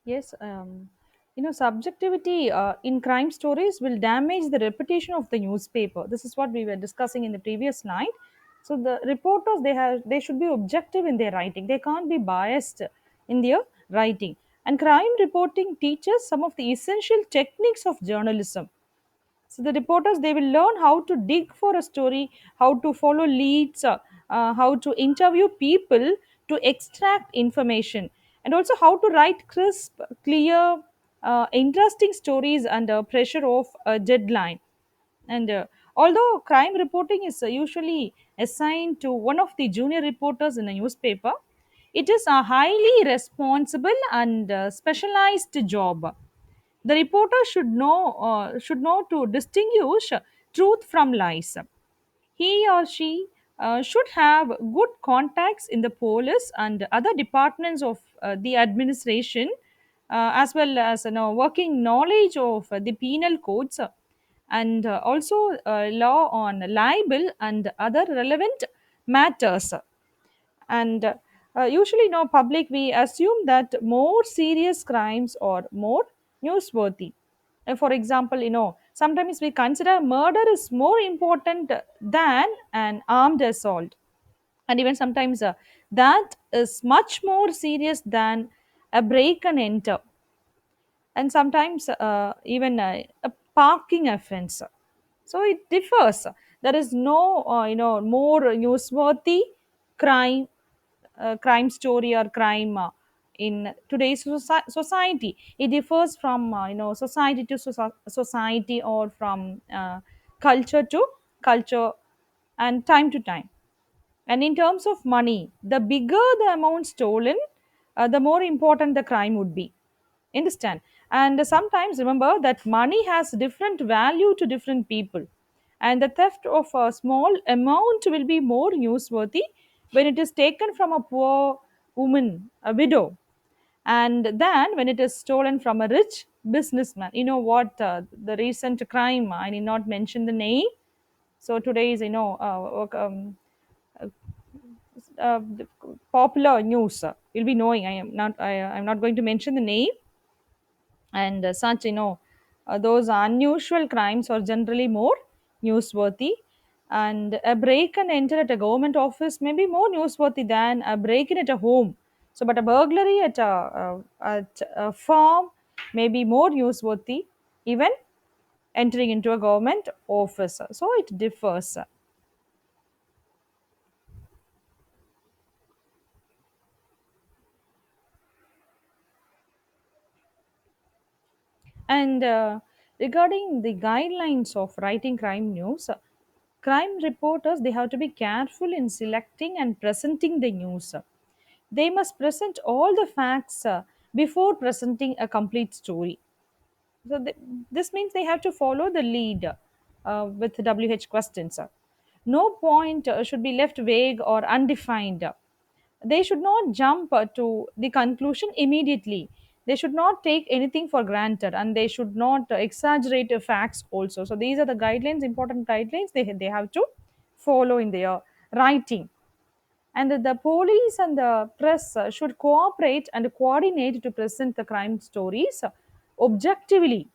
Yes, subjectivity in crime stories will damage the reputation of the newspaper. This is what we were discussing in the previous slide. So the reporters they should be objective in their writing. They can't be biased in their writing. And crime reporting teaches some of the essential techniques of journalism. So the reporters they will learn how to dig for a story, how to follow leads, how to interview people to extract information, and also how to write crisp, clear, interesting stories under pressure of a deadline. And although crime reporting is usually assigned to one of the junior reporters in a newspaper, it is a highly responsible and specialized job. The reporter should know to distinguish truth from lies. He or she should have good contacts in the police and other departments of the administration, as well as working knowledge of the penal codes, and also law on libel and other relevant matters. And usually, no public we assume that more serious crimes are more newsworthy. For example, sometimes we consider murder is more important than an armed assault, and even sometimes that is much more serious than a break and enter, and sometimes even a parking offense. So it differs. There is no more newsworthy crime, crime story or crime in today's society. It differs from society to society, or from culture to culture, and time to time. And in terms of money, the bigger the amount stolen, the more important the crime would be. Understand? And sometimes remember that money has different value to different people. And the theft of a small amount will be more newsworthy when it is taken from a poor woman, a widow, and then when it is stolen from a rich businessman. You know what? The recent crime, I need not mention the name. So today's, the popular news, you'll be knowing. I'm not going to mention the name. And such, those unusual crimes are generally more newsworthy. And a break and enter at a government office may be more newsworthy than a break in at a home. So but a burglary at a farm may be more newsworthy, even entering into a government office. So it differs. And regarding the guidelines of writing crime news, crime reporters they have to be careful in selecting and presenting the news. They must present all the facts before presenting a complete story. So this means they have to follow the lead with WH questions. No point should be left vague or undefined. They should not jump to the conclusion immediately. They should not take anything for granted, and they should not exaggerate the facts also. So these are the guidelines, important guidelines they have to follow in their writing. And the police and the press should cooperate and coordinate to present the crime stories objectively.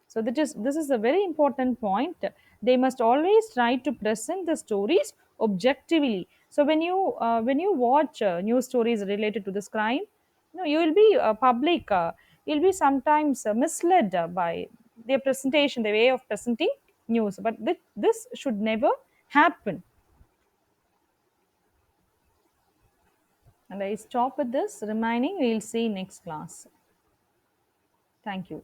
So that is this is a very important point. They must always try to present the stories objectively. So when you watch news stories related to this crime, you will be public, you'll be sometimes misled by their presentation, the way of presenting news. But this should never happen. And I stop with this. Remaining, we'll see next class. Thank you.